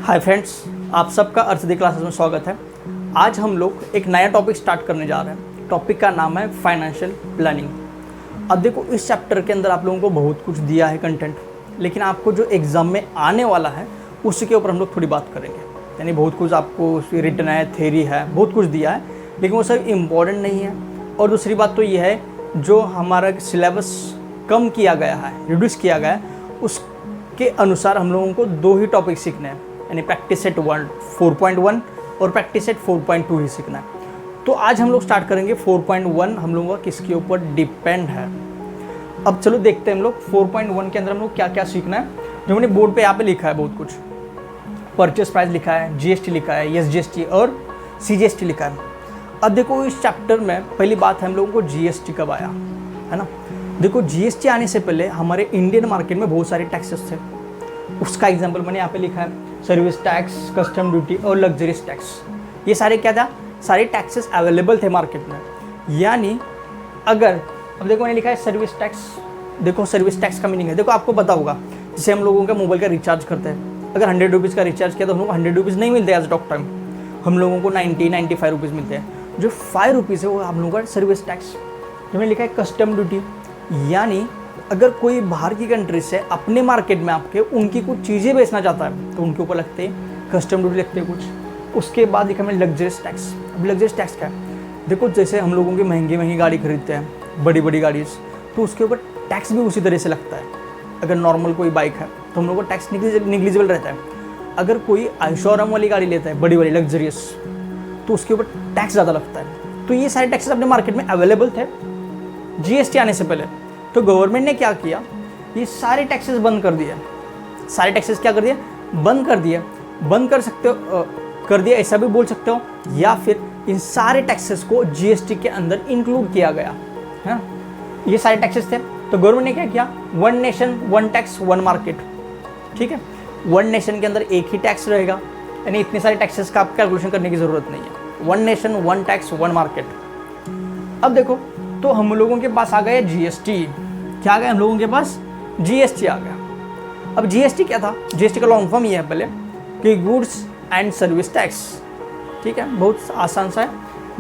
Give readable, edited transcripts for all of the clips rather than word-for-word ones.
Hi friends, आप सबका अर्थदी classes में स्वागत है। आज हम लोग एक नया टॉपिक स्टार्ट करने जा रहे हैं। टॉपिक का नाम है फाइनेंशियल प्लानिंग। अब देखो, इस चैप्टर के अंदर आप लोगों को बहुत कुछ दिया है कंटेंट, लेकिन आपको जो एग्ज़ाम में आने वाला है उसके ऊपर हम लोग थोड़ी बात करेंगे। यानी बहुत कुछ आपको रिटन है, थ्योरी है, बहुत कुछ दिया है, लेकिन वो सब इम्पॉर्टेंट नहीं है। और दूसरी बात तो ये है, जो हमारा सिलेबस कम किया गया है, रिड्यूस किया गया है, उसके अनुसार हम लोगों को दो ही टॉपिक सीखने हैं, यानी प्रैक्टिस सेट 4.1 और प्रैक्टिस सेट 4.2 ही सीखना है। तो आज हम लोग स्टार्ट करेंगे 4.1। हम लोगों का किसके ऊपर डिपेंड है। अब चलो देखते हैं हम लोग 4.1 के अंदर हम लोग क्या क्या सीखना है। जो मैंने बोर्ड पे यहाँ पे लिखा है बहुत कुछ, परचेस प्राइस लिखा है, जीएसटी लिखा है, एसजीएसटी और सीजीएसटी लिखा है। अब देखो, इस चैप्टर में पहली बात है हम लोगों को जीएसटी कब आया, है ना। देखो, जीएसटी आने से पहले हमारे इंडियन मार्केट में बहुत सारे टैक्सेस थे। उसका एग्जांपल मैंने यहाँ पे लिखा है, सर्विस टैक्स, कस्टम ड्यूटी और लग्जरीज टैक्स। ये सारे क्या था, सारे टैक्सेस अवेलेबल थे मार्केट में। यानी अगर, अब देखो मैंने लिखा है सर्विस टैक्स। देखो, सर्विस टैक्स का मीनिंग है, देखो आपको पता होगा, जैसे हम लोगों का मोबाइल का रिचार्ज करते हैं, अगर 100 रुपीज़ का रिचार्ज किया तो हम लोग को 100 रुपीज़ नहीं मिलते एज टॉक टाइम, हम लोगों को 95 रुपीज़ मिलते हैं। जो 5 रुपीज़ है वो हम लोगों का सर्विस टैक्स। जो मैंने लिखा है कस्टम ड्यूटी, यानी अगर कोई बाहर की कंट्री से अपने मार्केट में आपके उनकी कुछ चीज़ें बेचना चाहता है तो उनके ऊपर लगते हैं कस्टम ड्यूटी, लगते हैं कुछ। उसके बाद लिखा मैंने लग्जरीज टैक्स। अब लग्जरीज टैक्स क्या है, देखो जैसे हम लोगों की महंगी गाड़ी खरीदते हैं, बड़ी बड़ी गाड़ी, तो उसके ऊपर टैक्स भी उसी तरह से लगता है। अगर नॉर्मल कोई बाइक है तो हम लोग को टैक्स निग्लिजिबल रहता है। अगर कोई शोरूम वाली गाड़ी लेता है, बड़ी लग्जरियस, तो उसके ऊपर टैक्स ज़्यादा लगता है। तो ये सारे टैक्सेस अपने मार्केट में अवेलेबल थे जीएसटी आने से पहले। तो गवर्नमेंट ने क्या किया, ये सारे टैक्सेस बंद कर दिए। सारे टैक्सेस क्या कर दिए, बंद कर दिए। बंद कर सकते हो, कर दिया ऐसा भी बोल सकते हो, या फिर इन सारे टैक्सेस को जीएसटी के अंदर इंक्लूड किया गया है। ये सारे टैक्सेस थे, तो गवर्नमेंट ने क्या किया, one nation one tax one market. ठीक है, वन नेशन के अंदर एक ही टैक्स रहेगा, यानी इतने सारे टैक्सेस का आप कैलकुलेशन करने की जरूरत नहीं है। One nation one tax one market. अब देखो, तो हम लोगों के पास आ गया जीएसटी। क्या आ गया हम लोगों के पास, जीएसटी आ गया। अब जीएसटी क्या था, जीएसटी का लॉन्ग फॉर्म ये है पहले कि गुड्स एंड सर्विस टैक्स। ठीक है, बहुत आसान सा है,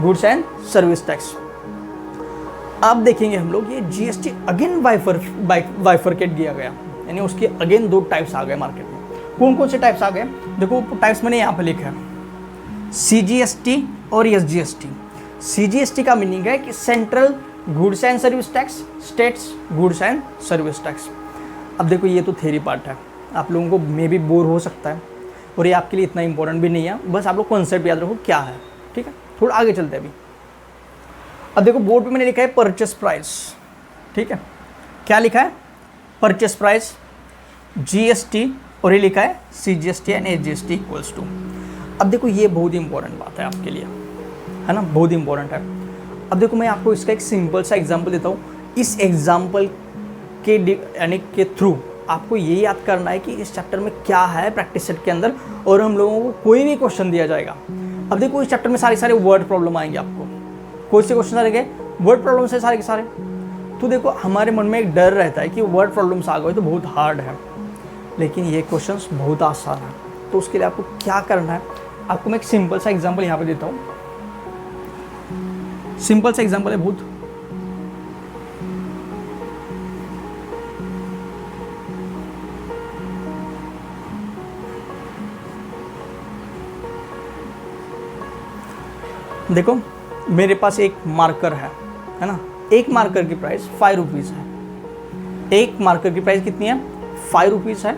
गुड्स एंड सर्विस टैक्स। अब देखेंगे हम लोग, ये जीएसटी अगेन बाइफरकेट किया गया, यानी उसके अगेन दो टाइप्स आ गए मार्केट में। कौन कौन से टाइप्स आ गए, देखो टाइप्स मैंने यहाँ पे लिखा है, सीजीएसटी और एसजीएसटी। सीजीएसटी का मीनिंग है कि central goods and service tax, states goods and service tax. अब देखो, ये तो थ्योरी पार्ट है, आप लोगों को मे भी बोर हो सकता है, और ये आपके लिए इतना इंपॉर्टेंट भी नहीं है। बस आप लोग कॉन्सेप्ट याद रखो क्या है। ठीक है, थोड़ा आगे चलते हैं अभी। अब देखो, बोर्ड पे मैंने लिखा है परचेस प्राइस। ठीक है, क्या लिखा है, परचेस प्राइस, जीएसटी, और ये लिखा है CGST and SGST equals to. अब देखो, ये बहुत इंपॉर्टेंट बात है आपके लिए, है ना, बहुत इंपॉर्टेंट है। अब देखो, मैं आपको इसका एक सिंपल सा एग्जांपल देता हूँ। इस एग्जांपल के यानी के थ्रू आपको ये याद करना है कि इस चैप्टर में क्या है प्रैक्टिस सेट के अंदर, और हम लोगों को कोई भी क्वेश्चन दिया जाएगा। अब देखो, इस चैप्टर में सारे वर्ड प्रॉब्लम आएंगे आपको, कोई से क्वेश्चन आएंगे वर्ड प्रॉब्लम से सारे के सारे। तो देखो, हमारे मन में एक डर रहता है कि वर्ड प्रॉब्लम्स आ गए तो बहुत हार्ड है, लेकिन ये क्वेश्चंस बहुत आसान है। तो उसके लिए आपको क्या करना है, आपको मैं एक सिंपल सा एग्जांपल यहाँ पे देता हूँ। सिंपल सा एग्जांपल है बहुत, देखो मेरे पास एक मार्कर है ना। एक मार्कर की प्राइस 5 रुपीज़ है। एक मार्कर की प्राइस कितनी है, 5 रुपीज़ है।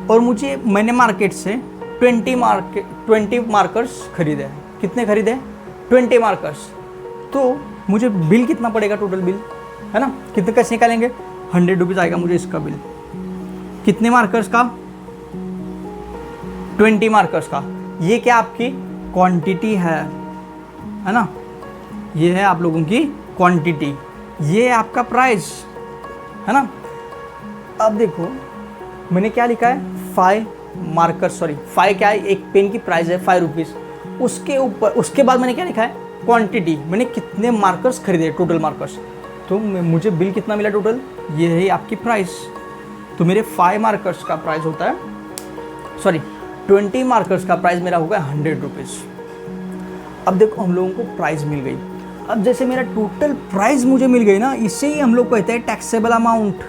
और मैंने मार्केट से 20 मार्कर्स खरीदे हैं। कितने खरीदे, 20 मार्कर्स। तो मुझे बिल कितना पड़ेगा, टोटल बिल, है ना, कितने कैसे निकालेंगे, 100 रुपीज़ आएगा मुझे इसका बिल। कितने मार्कर्स का, 20 मार्कर्स का। ये क्या आपकी क्वांटिटी है ना, ये है आप लोगों की क्वांटिटी, ये है आपका प्राइस, है ना। अब देखो, मैंने क्या लिखा है, 5 मार्कर, सॉरी 5 क्या है, एक पेन की प्राइस है 5 रुपीज़। उसके ऊपर, उसके बाद मैंने क्या लिखा है, क्वांटिटी, मैंने कितने मार्कर्स खरीदे, टोटल मार्कर्स। तो मुझे बिल कितना मिला टोटल, ये है आपकी प्राइस। तो मेरे 5 मार्कर्स का प्राइस होता है, सॉरी 20 मार्कर्स का प्राइस मेरा होगा 100 रुपीज़। अब देखो हम लोगों को प्राइस मिल गई। अब जैसे मेरा टोटल प्राइस मुझे मिल गई ना, इससे ही हम लोग कहते हैं टैक्सेबल अमाउंट।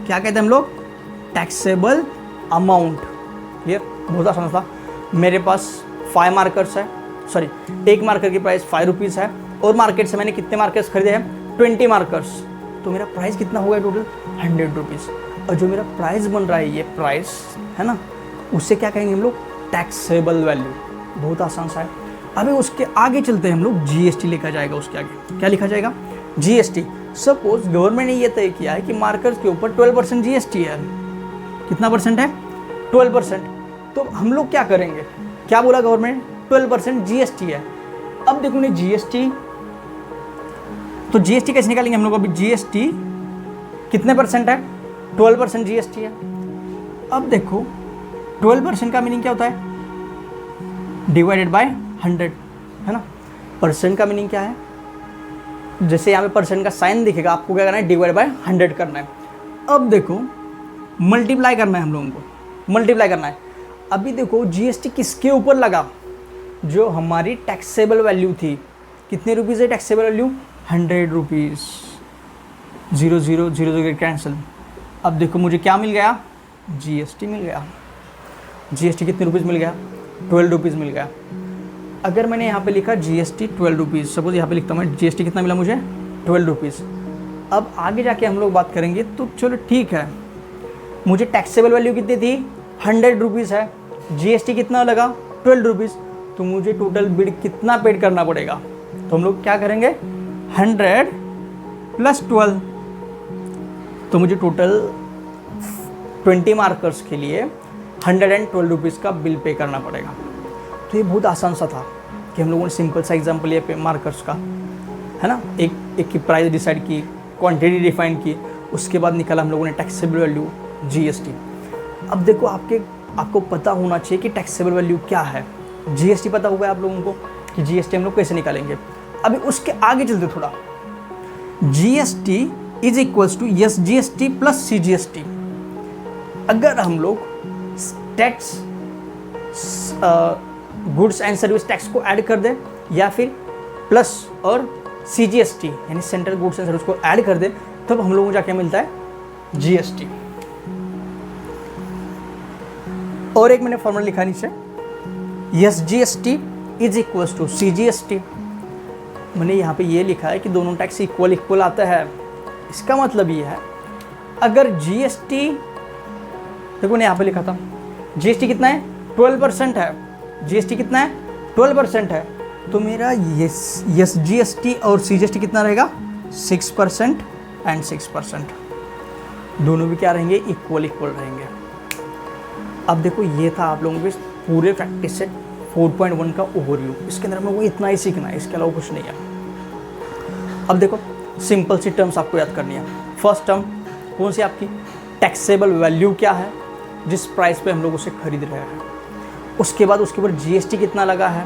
क्या कहते हैं हम लोग? Taxable amount. क्लियर? बहुत आसान था। मेरे पास 5 मार्कर्स है, सॉरी 1 मार्कर की प्राइस 5 रुपीज़ है और मार्केट से मैंने कितने मार्कर्स खरीदे हैं? 20 मार्कर्स। तो मेरा प्राइस कितना हुआ है टोटल? 100 रुपीज़। और जो मेरा प्राइस बन रहा है, ये प्राइस है ना, उससे क्या कहेंगे हम लोग? Taxable value. बहुत आसान सा है। अभी उसके आगे चलते हैं हम लोग, जीएसटी लिखा जाएगा उसके आगे। क्या लिखा जाएगा? जीएसटी। सपोज गवर्नमेंट ने ये तय किया है कि मार्कर्स के ऊपर 12% जीएसटी है। कितना परसेंट है? 12%। तो हम लोग क्या करेंगे? क्या बोला गवर्नमेंट? 12% जीएसटी है। अब देखो ने जीएसटी, तो जीएसटी कैसे निकालेंगे हम लोग? अभी जीएसटी कितने परसेंट है? 12% जीएसटी है। अब देखो 12% का मीनिंग क्या होता है? डिवाइडेड बाय 100, है ना। परसेंट का मीनिंग क्या है? जैसे यहाँ पे परसेंट का साइन दिखेगा, आपको क्या करना है? डिवाइड बाय 100 करना है। अब देखो मल्टीप्लाई करना है हम लोगों को, मल्टीप्लाई करना है। अभी देखो जीएसटी किसके ऊपर लगा? जो हमारी टैक्सेबल वैल्यू थी। कितने रुपीज़ है टैक्सेबल वैल्यू? 100 रुपीज़। 0 0 0 0 कैंसिल। अब देखो मुझे क्या मिल गया? जीएसटी मिल गया। जीएसटी कितने रुपीज़ मिल गया? 12 रुपीज़ मिल गया। अगर मैंने यहाँ पे लिखा जीएसटी 12 रुपीज़, सपोज यहाँ पे लिखता हूँ मैं, जीएसटी कितना मिला मुझे? 12 रुपीज़। अब आगे जाके हम लोग बात करेंगे, तो चलो ठीक है, मुझे टैक्सेबल वैल्यू कितनी थी? 100 रुपीज़ है। जीएसटी कितना लगा? 12 रुपीज़। तो मुझे टोटल बिल कितना पेड करना पड़ेगा? तो हम लोग क्या करेंगे? 100 प्लस 12। तो मुझे टोटल 20 मार्कर्स के लिए 112 रुपीज़ का बिल पे करना पड़ेगा। तो ये बहुत आसान सा था कि हम लोगों ने सिंपल सा एग्जांपल लिया पे मार्कर्स का, है ना। एक की प्राइस डिसाइड की, क्वांटिटी डिफाइन की, उसके बाद निकाला हम लोगों ने टैक्सेबल वैल्यू जीएसटी। अब देखो आपको पता होना चाहिए कि टैक्सेबल वैल्यू क्या है। जीएसटी पता होगा आप लोगों को कि जीएसटी हम लोग कैसे निकालेंगे। अभी उसके आगे चलते थोड़ा। GST is equals to SGST plus CGST. अगर हम लोग tax goods and service tax को ऐड कर दें या फिर प्लस और सीजीएसटी यानी सेंट्रल गुड्स एंड सर्विस को ऐड कर दें, तब हम लोगों को क्या मिलता है? जीएसटी। और एक मैंने फॉर्मूला लिखा नीचे, SGST is equals to CGST. मैंने यहाँ पे ये लिखा है कि दोनों टैक्स इक्वल आता है। इसका मतलब ये है, अगर जीएसटी, देखो मैंने यहाँ पे लिखा था जीएसटी कितना है? 12% है। जीएसटी कितना है? 12% है। तो मेरा यस जीएसटी और सीजीएसटी कितना रहेगा? 6% एंड 6%। दोनों भी क्या रहेंगे? इक्वल रहेंगे। अब देखो ये था आप लोगों के पूरे प्रैक्टिस सेट 4.1 का ओवरव्यू। इसके अंदर हम लोगों को इतना ही सीखना है, इसके अलावा कुछ नहीं है। अब देखो सिंपल सी टर्म्स आपको याद करनी है। फर्स्ट टर्म कौन सी आपकी? टैक्सेबल वैल्यू क्या है जिस प्राइस पे हम लोग उसे खरीद रहे हैं। उसके बाद उसके ऊपर जीएसटी कितना लगा है।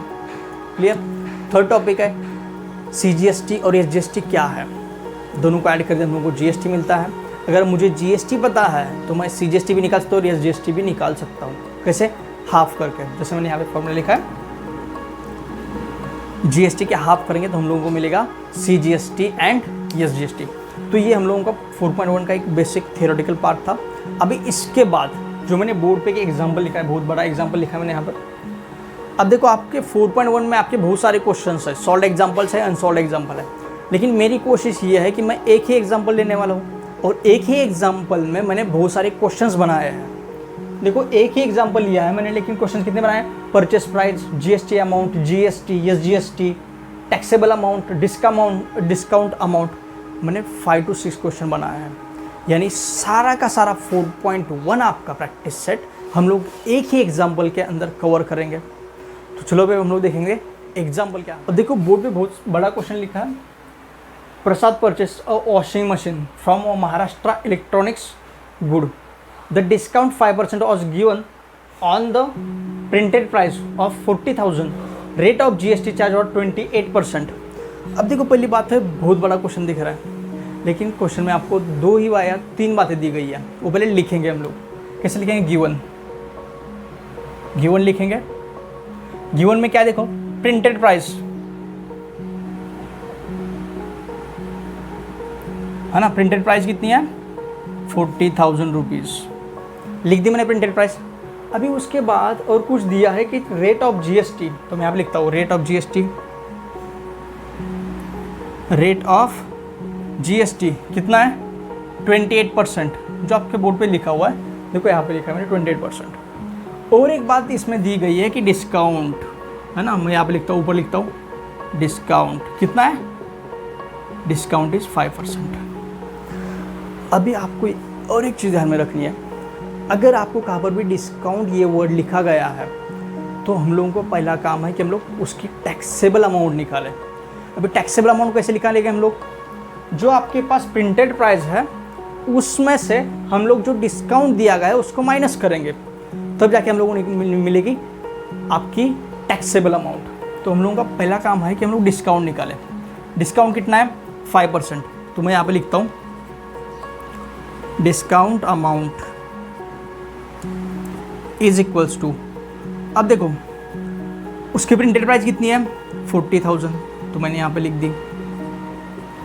क्लियर? थर्ड टॉपिक है सीजीएसटी और एसजीएसटी क्या है। दोनों को ऐड कर दें हम लोग को जीएसटी मिलता है। अगर मुझे जीएसटी पता है तो मैं सीजीएसटी भी निकाल सकता हूँ और एसजीएसटी भी निकाल सकता हूँ। कैसे? हाफ करके। जैसे मैंने यहाँ पे फॉर्मूला लिखा है, जीएसटी के हाफ करेंगे तो हम लोगों को मिलेगा सीजीएसटी एंड एसजीएसटी। तो ये हम लोगों का 4.1 का एक बेसिक थियोरेटिकल पार्ट था। अभी इसके बाद जो मैंने बोर्ड पे एक एग्जाम्पल लिखा है, बहुत बड़ा एग्जाम्पल लिखा है मैंने यहाँ पर। अब देखो आपके 4.1 में आपके बहुत सारे क्वेश्चंस है, सॉल्व एग्जाम्पल्स है, अनसॉल्व एग्जाम्पल है। लेकिन मेरी कोशिश ये है कि मैं एक ही एग्जाम्पल लेने वाला हूँ और एक ही एग्जाम्पल में मैंने बहुत सारे क्वेश्चंस बनाए हैं। देखो एक ही एग्जाम्पल लिया है मैंने, लेकिन क्वेश्चन कितने बनाए? Purchase price, GST amount, GST, SGST, taxable amount, discount amount. मैंने 5 to 6 क्वेश्चन बनाए हैं। यानी सारा का सारा 4.1 आपका प्रैक्टिस सेट हम लोग एक ही एग्जाम्पल के अंदर कवर करेंगे। तो चलो भाई हम लोग देखेंगे एग्जाम्पल क्या है। अब देखो बोर्ड पे बहुत बड़ा क्वेश्चन लिखा है, Prasad purchase a washing machine from Maharashtra electronics good. The discount 5% was given on the printed price of 40,000. Rate of GST charge और 28%. अब देखो पहली बात है, बहुत बड़ा क्वेश्चन दिख रहा है, लेकिन क्वेश्चन में आपको 2 ही या 3 बातें दी गई है। वो पहले लिखेंगे हम लोग। कैसे लिखेंगे? गिवन गिवन लिखेंगे। गिवन में क्या देखो, प्रिंटेड प्राइस है ना, प्रिंटेड प्राइस कितनी है 40,000 रुपीज़, लिख दी मैंने प्रिंटेड प्राइस। अभी उसके बाद और कुछ दिया है कि रेट ऑफ जीएसटी, तो मैं यहाँ पे लिखता हूँ rate of GST. Rate of GST कितना है 28%, जो आपके बोर्ड पे लिखा हुआ है, देखो यहाँ पे लिखा है मैंने 28%। और एक बात इसमें दी गई है कि डिस्काउंट है ना, मैं यहाँ पे लिखता हूँ, ऊपर लिखता हूँ डिस्काउंट कितना है, डिस्काउंट इज 5%। अभी आपको और एक चीज़ ध्यान में रखनी है, अगर आपको कहाँ पर भी डिस्काउंट ये वर्ड लिखा गया है तो हम लोगों को पहला काम है कि हम लोग उसकी टैक्सेबल अमाउंट निकालें। अभी टैक्सेबल अमाउंट कैसे निकालेंगे हम लोग, जो आपके पास प्रिंटेड प्राइस है उसमें से हम लोग जो डिस्काउंट दिया गया है उसको माइनस करेंगे, तब जाके हम लोगों को मिलेगी आपकी टैक्सेबल अमाउंट। तो हम लोगों का पहला काम है कि हम लोग डिस्काउंट निकालें। डिस्काउंट कितना है 5%, तो मैं यहाँ पे लिखता हूँ discount amount is equals to, अब देखो उसकी प्रिंटेड प्राइस कितनी है 40,000, तो मैंने यहाँ पे लिख दी,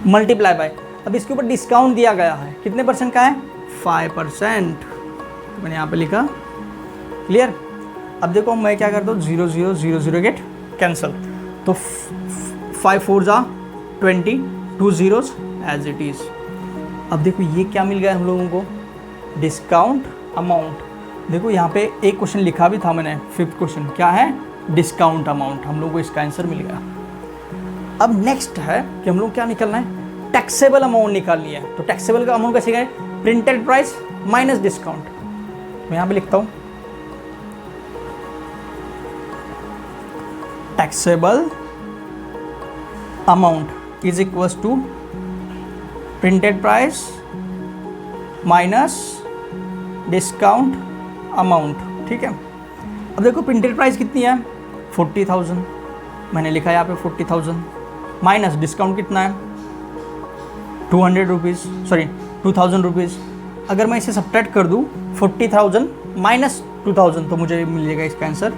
मल्टीप्लाई बाय, अब इसके ऊपर डिस्काउंट दिया गया है कितने परसेंट का है 5%, तो मैंने यहाँ पे लिखा, क्लियर। अब देखो मैं क्या करता हूँ 0 0 0 0 गेट कैंसल, तो 5 4 जा 20, 2 zeros एज इट इज़। अब देखो ये क्या मिल गया हम लोगों को, डिस्काउंट अमाउंट। देखो यहाँ पे एक क्वेश्चन लिखा भी था मैंने, 5th क्वेश्चन क्या है, डिस्काउंट अमाउंट, हम लोगों को इसका आंसर मिल गया। अब नेक्स्ट है कि हम लोग क्या निकालना है, टैक्सेबल अमाउंट निकालनी है। तो टैक्सेबल का अमाउंट कैसे गए, प्रिंटेड प्राइस माइनस डिस्काउंट, मैं यहाँ पे लिखता हूँ taxable amount is equals to printed price minus discount amount, ठीक है। अब देखो प्रिंटेड प्राइस कितनी है 40,000, मैंने लिखा है यहाँ पे 40,000, माइनस डिस्काउंट कितना है 200 रुपीज़, सॉरी 2,000 रुपीज़। अगर मैं इसे सब्ट्रैक्ट कर दूँ 40,000 माइनस 2,000 तो मुझे मिलेगा इसका आंसर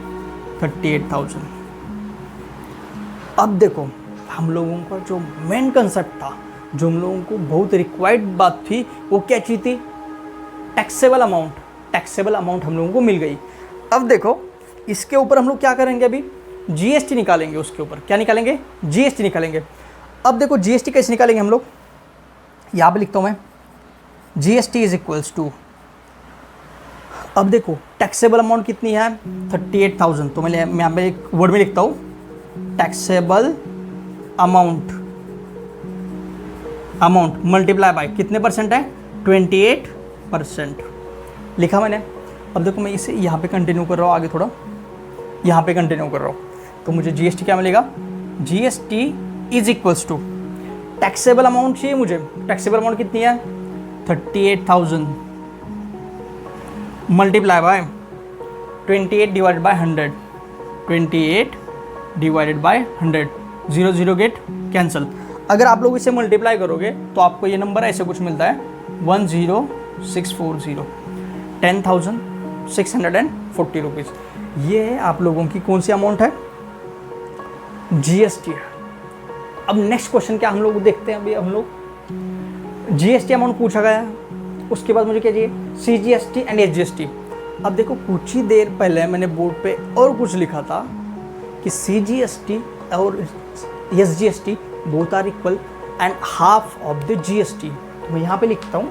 38,000। अब देखो हम लोगों का जो मेन कंसेप्ट था, जो हम लोगों को बहुत रिक्वायर्ड बात थी, वो क्या चीज़ थी, टैक्सेबल अमाउंट। टैक्सेबल अमाउंट हम लोगों को मिल गई। अब देखो इसके ऊपर हम लोग क्या करेंगे, अभी जीएसटी निकालेंगे, उसके ऊपर क्या निकालेंगे, जीएसटी निकालेंगे। अब देखो जीएसटी कैसे निकालेंगे हम लोग, यहाँ पे लिखता हूँ मैं जीएसटी इज इक्वल्स टू, अब देखो टैक्सेबल अमाउंट कितनी है 38,000, तो मैं यहाँ पे एक वर्ड में लिखता हूँ taxable amount, amount multiply by कितने परसेंट है 28% लिखा मैंने। अब देखो मैं इसे यहाँ पे कंटिन्यू कर रहा हूँ, आगे थोड़ा यहाँ पे कंटिन्यू कर रहा हूँ, तो मुझे जीएसटी क्या मिलेगा, GST is equals to taxable amount चाहिए मुझे, टैक्सेबल अमाउंट कितनी है 38,000 multiply by 28 divided by 100, 28 divided by 100, 0 0 get cancel. अगर आप लोग इसे मल्टीप्लाई करोगे तो आपको ये नंबर ऐसे कुछ मिलता है 10640, 10,640 रुपीज़। ये आप लोगों की कौन सी अमाउंट है, जीएसटी है। अब नेक्स्ट क्वेश्चन क्या हम लोग देखते हैं, अभी हम लोग जीएसटी अमाउंट पूछा गया है, उसके बाद मुझे क्या चाहिए सीजीएसटी एंड एसजीएसटी। अब देखो कुछ ही देर पहले मैंने बोर्ड पे और कुछ लिखा था कि सीजीएसटी और SGST both are equal and half of the GST. तो मैं यहाँ पे लिखता हूँ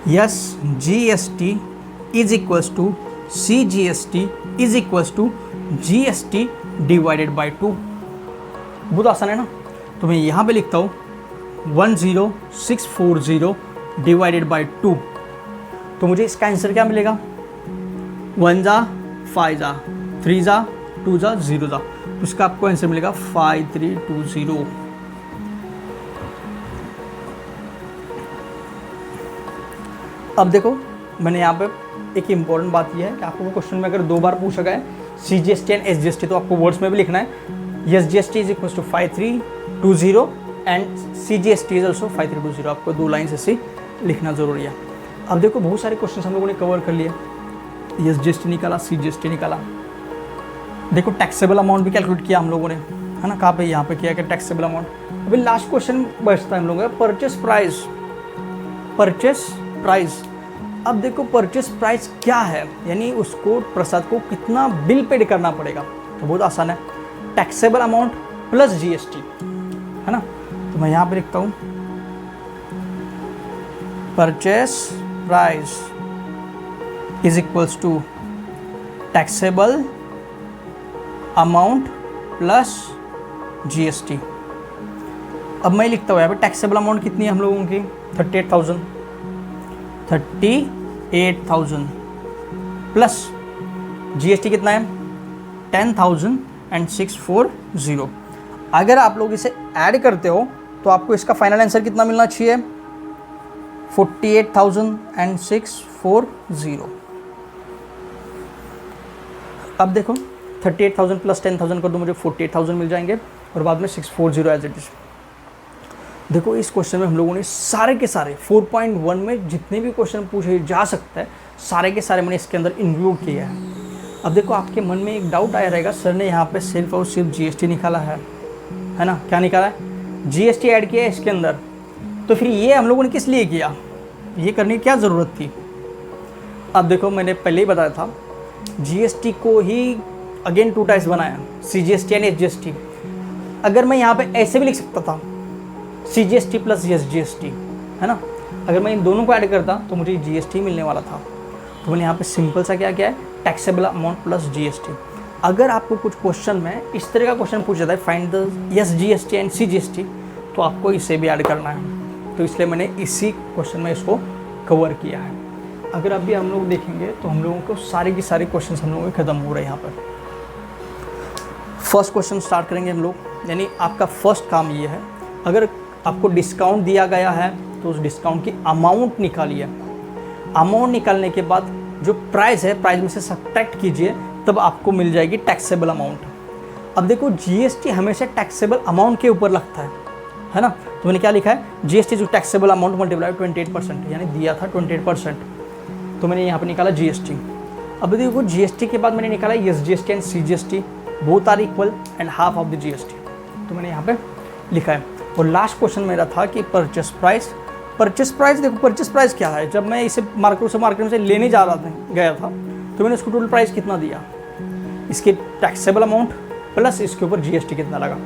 yes GST is equals to CGST is equals to GST divided by 2। बहुत आसान है ना, तो मैं यहाँ पे लिखता हूँ 10640 डिवाइडेड बाय 2, तो मुझे इसका आंसर क्या मिलेगा 1 जा 5 जा 3 जा 2 जा 0 जा, तो इसका आपको आंसर मिलेगा 5320। अब देखो मैंने यहाँ पे एक इम्पॉर्टेंट बात यह है कि आपको क्वेश्चन में अगर 2 बार पूछा गया है सीजीएसटी एंड एसजीएसटी, तो आपको वर्ड्स में भी लिखना है SGST is equal to 5320 and CGST is also 5320। आपको 2 लाइन ऐसे लिखना जरूरी है। अब देखो बहुत सारे क्वेश्चन हम लोगों ने कवर कर लिए, एस जी एस टी निकाला, सी जी एस टी निकाला। देखो टैक्सेबल अमाउंट भी कैलकुलेट किया हम लोगों ने, है ना, कहाँ पे, यहाँ पे किया कि टैक्सेबल अमाउंट। अभी लास्ट क्वेश्चन बचता है हम लोगों का परचेस प्राइस। परचेस प्राइस, अब देखो परचेस प्राइस क्या है, यानी उसको प्रसाद को कितना बिल पेड करना पड़ेगा। तो बहुत आसान है, टैक्सेबल अमाउंट प्लस जीएसटी, है ना। तो मैं यहाँ पे लिखता हूँ purchase price is equals to taxable amount plus GST. अब मैं लिखता हूँ यहाँ पे टैक्सेबल अमाउंट कितनी है हम लोगों की, 38,000 प्लस जीएसटी कितना है 10,640। अगर आप लोग इसे ऐड करते हो तो आपको इसका फाइनल आंसर कितना मिलना चाहिए, 48,640। अब देखो 38,000 प्लस 10,000 कर दो, मुझे 48,000 मिल जाएंगे और बाद में 640 एज इट इज। देखो इस क्वेश्चन में हम लोगों ने सारे के सारे 4.1 में जितने भी क्वेश्चन पूछे जा सकता है सारे के सारे मैंने इसके अंदर इंक्लूड किया है। अब देखो आपके मन में एक डाउट आया रहेगा, सर ने यहाँ पे सिर्फ और सिर्फ जीएसटी निकाला है ना, क्या निकाला है, जीएसटी ऐड किया है इसके अंदर, तो फिर ये हम लोगों ने किस लिए किया, ये करने की क्या ज़रूरत थी। अब देखो मैंने पहले ही बताया था जीएसटी को ही अगेन 2 टाइप्स बनाया, सीजीएसटी एंड एसजीएसटी। अगर मैं यहाँ पे ऐसे भी लिख सकता था सीजीएसटी प्लस एसजीएसटी, है ना, अगर मैं इन दोनों को ऐड करता तो मुझे जीएसटी मिलने वाला था। तो मैंने यहाँ पे सिंपल सा क्या किया है, टैक्सेबल अमाउंट प्लस जीएसटी। अगर आपको कुछ क्वेश्चन में इस तरह का क्वेश्चन पूछा जाता है find the SGST and CGST, तो आपको इसे भी ऐड करना है, तो इसलिए मैंने इसी क्वेश्चन में इसको कवर किया है। अगर अभी हम लोग देखेंगे तो हम लोगों को सारे के सारे क्वेश्चन हम लोगों के ख़त्म हो रहे हैं। यहाँ पर फर्स्ट क्वेश्चन स्टार्ट करेंगे हम लोग, यानी आपका फर्स्ट काम ये है, अगर आपको डिस्काउंट दिया गया है तो उस डिस्काउंट की अमाउंट निकालिए। अमाउंट निकालने के बाद जो प्राइस है, प्राइस में से सब्ट्रैक्ट कीजिए, तब आपको मिल जाएगी टैक्सेबल अमाउंट। अब देखो जीएसटी हमेशा टैक्सेबल अमाउंट के ऊपर लगता है ना, तो मैंने क्या लिखा है, जीएसटी जो टैक्सेबल अमाउंट मल्टीप्लाई 28%, यानी दिया था 28%, तो मैंने यहाँ पर निकाला जीएसटी। अब देखो जीएसटी के बाद मैंने निकाला SGST and CGST, both are equal and half of the GST, तो मैंने यहाँ पे लिखा है। और लास्ट क्वेश्चन मेरा था कि परचेस प्राइस। परचेस प्राइस, देखो परचेस प्राइस क्या है, जब मैं इसे मार्केट में से लेने जा रहा था गया था तो मैंने इसको टोटल प्राइस कितना दिया, इसके टैक्सेबल अमाउंट प्लस इसके ऊपर जीएसटी कितना लगा,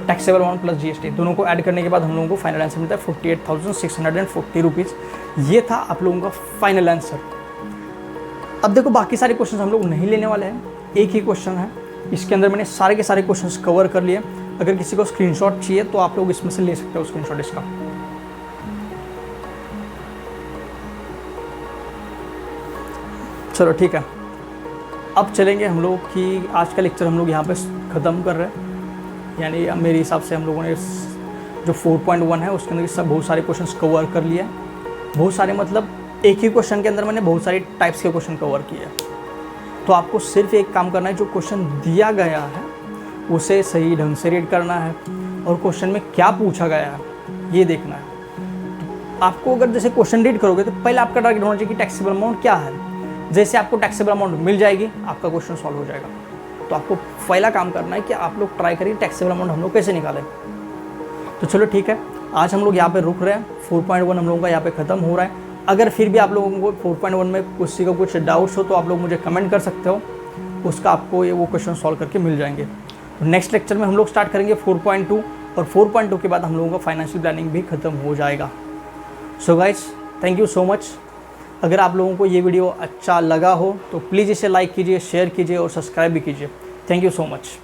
टैक्सेबल अमाउंट प्लस जीएसटी, दोनों को ऐड करने के बाद हम लोगों को फाइनल आंसर मिलता है 48,640 रुपीज़। ये था आप लोगों का फाइनल आंसर। अब देखो बाकी सारे क्वेश्चन हम लोग नहीं लेने वाले हैं, एक ही क्वेश्चन है, इसके अंदर मैंने सारे के सारे क्वेश्चन कवर कर लिए। अगर किसी को स्क्रीनशॉट चाहिए तो आप लोग इसमें से ले सकते हो स्क्रीनशॉट इसका। चलो ठीक है, अब चलेंगे हम लोग कि आज का लेक्चर हम लोग यहाँ पे ख़त्म कर रहे हैं। यानी मेरे हिसाब से हम लोगों ने जो 4.1 है उसके अंदर सब बहुत सारे क्वेश्चंस कवर कर लिए। बहुत सारे मतलब एक ही क्वेश्चन के अंदर मैंने बहुत सारे टाइप्स के क्वेश्चन कवर किए। तो आपको सिर्फ एक काम करना है, जो क्वेश्चन दिया गया है उसे सही ढंग से रीड करना है और क्वेश्चन में क्या पूछा गया है ये देखना है। तो आपको अगर जैसे क्वेश्चन रीड करोगे तो पहले आपका टारगेट होना चाहिए कि टैक्सेबल अमाउंट क्या है। जैसे आपको टैक्सेबल अमाउंट मिल जाएगी आपका क्वेश्चन सॉल्व हो जाएगा। तो आपको पहला काम करना है कि आप लोग ट्राई करिए टैक्सेबल अमाउंट हम लोग कैसे निकालें। तो चलो ठीक है, आज हम लोग यहाँ पे रुक रहे हैं। 4.1 हम लोगों का यहाँ पे ख़त्म हो रहा है। अगर फिर भी आप लोगों को 4.1 में किसी को कुछ डाउट्स हो तो आप लोग मुझे कमेंट कर सकते हो, उसका आपको ये वो क्वेश्चन सॉल्व करके मिल जाएंगे। तो नेक्स्ट लेक्चर में हम लोग स्टार्ट करेंगे 4.2 और 4.2 के बाद हम लोगों का फाइनेंशियल प्लानिंग भी ख़त्म हो जाएगा। So guys, thank you so much. अगर आप लोगों को ये वीडियो अच्छा लगा हो तो प्लीज़ इसे लाइक कीजिए, शेयर कीजिए और सब्सक्राइब भी कीजिए। Thank you so much.